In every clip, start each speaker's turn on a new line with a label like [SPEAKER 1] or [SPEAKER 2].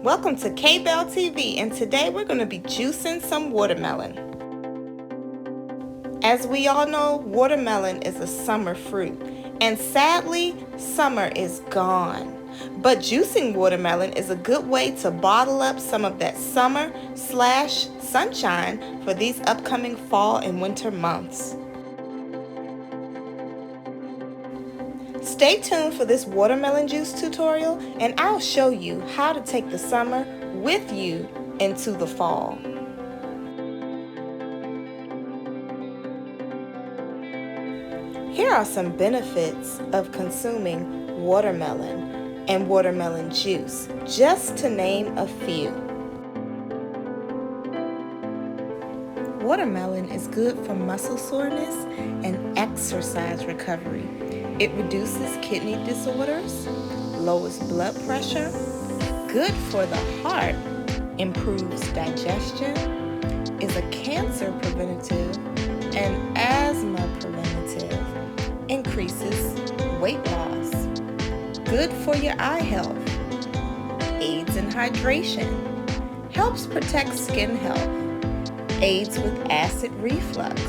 [SPEAKER 1] Welcome to K-Bell TV, and today we're going to be juicing some watermelon. As we all know, watermelon is a summer fruit, and sadly, summer is gone. But juicing watermelon is a good way to bottle up some of that summer/sunshine for these upcoming fall and winter months. Stay tuned for this watermelon juice tutorial, and I'll show you how to take the summer with you into the fall. Here are some benefits of consuming watermelon and watermelon juice, just to name a few. Watermelon is good for muscle soreness and exercise recovery. It reduces kidney disorders, lowers blood pressure, good for the heart, improves digestion, is a cancer preventative and asthma preventative, increases weight loss, good for your eye health, aids in hydration, helps protect skin health, aids with acid reflux,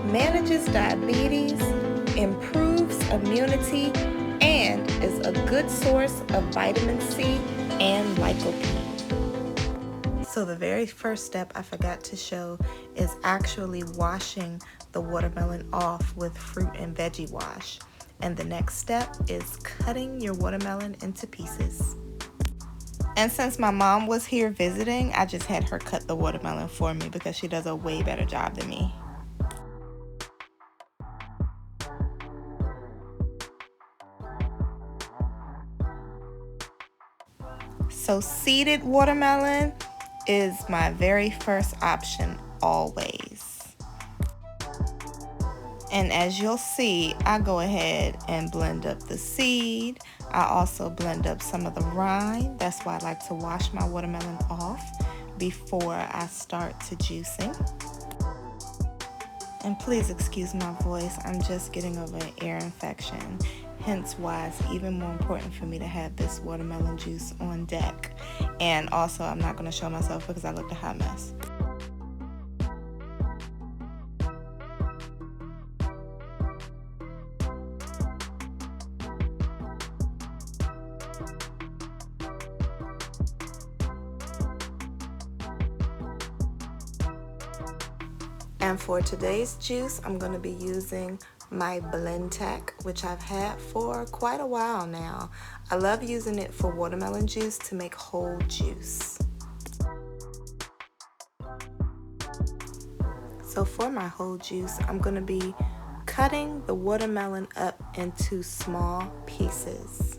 [SPEAKER 1] manages diabetes, improves immunity, and is a good source of vitamin C and lycopene. So the very first step I forgot to show is actually washing the watermelon off with fruit and veggie wash. And the next step is cutting your watermelon into pieces. And since my mom was here visiting, I just had her cut the watermelon for me because she does a way better job than me. So seeded watermelon is my very first option always. And as you'll see, I go ahead and blend up the seed. I also blend up some of the rind. That's why I like to wash my watermelon off before I start to juicing. And please excuse my voice, I'm just getting over an ear infection. Hence why it's even more important for me to have this watermelon juice on deck. And also, I'm not going to show myself because I look a hot mess. And for today's juice, I'm going to be using my Blendtec, which I've had for quite a while now. I love using it for watermelon juice to make whole juice. So for my whole juice, I'm going to be cutting the watermelon up into small pieces.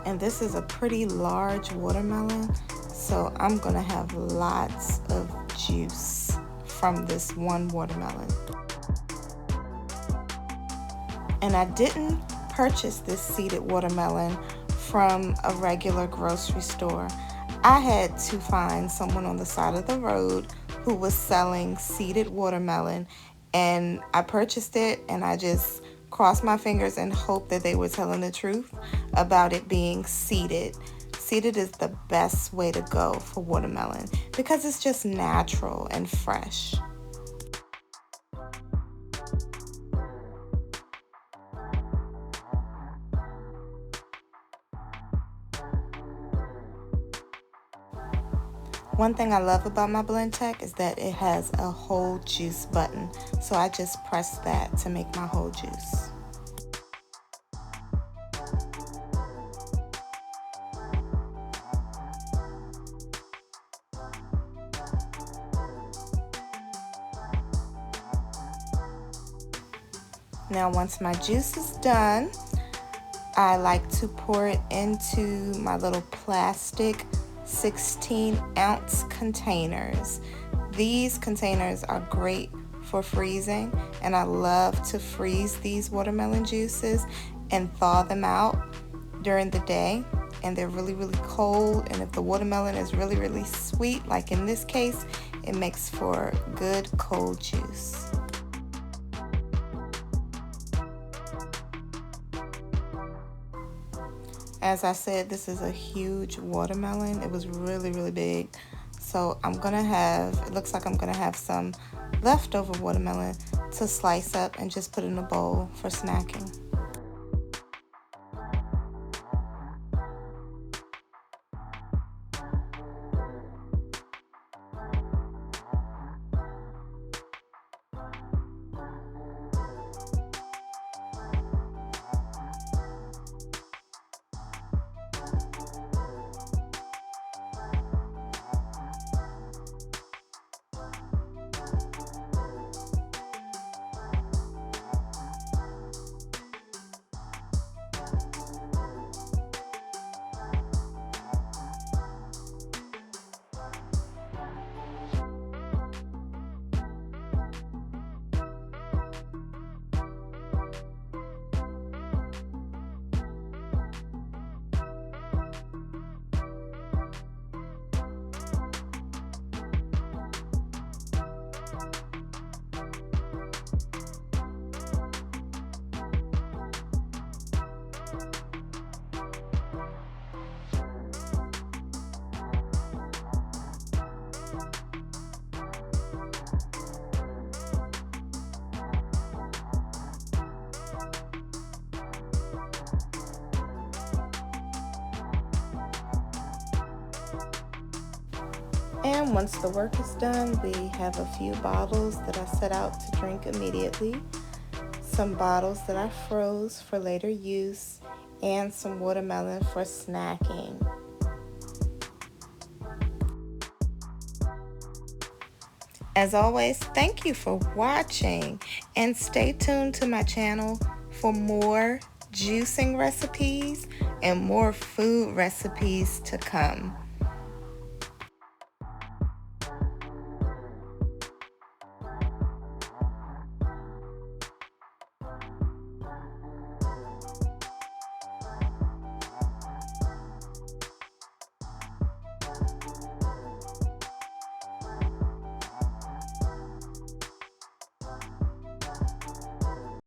[SPEAKER 1] And this is a pretty large watermelon, so I'm gonna have lots of juice from this one watermelon. And I didn't purchase this seeded watermelon from a regular grocery store. I had to find someone on the side of the road who was selling seeded watermelon, and I purchased it, and I just crossed my fingers and hoped that they were telling the truth about it being seeded. Seeded is the best way to go for watermelon because it's just natural and fresh. One thing I love about my Blendtec is that it has a whole juice button, so I just press that to make my whole juice. Now once my juice is done, I like to pour it into my little plastic 16-ounce containers. These containers are great for freezing, and I love to freeze these watermelon juices and thaw them out during the day. And they're really, really cold, and if the watermelon is really, really sweet, like in this case, it makes for good cold juice. As I said, this is a huge watermelon. It was really, really big. So it looks like I'm gonna have some leftover watermelon to slice up and just put in a bowl for snacking. And once the work is done, we have a few bottles that I set out to drink immediately, some bottles that I froze for later use, and some watermelon for snacking. As always, thank you for watching, and stay tuned to my channel for more juicing recipes and more food recipes to come.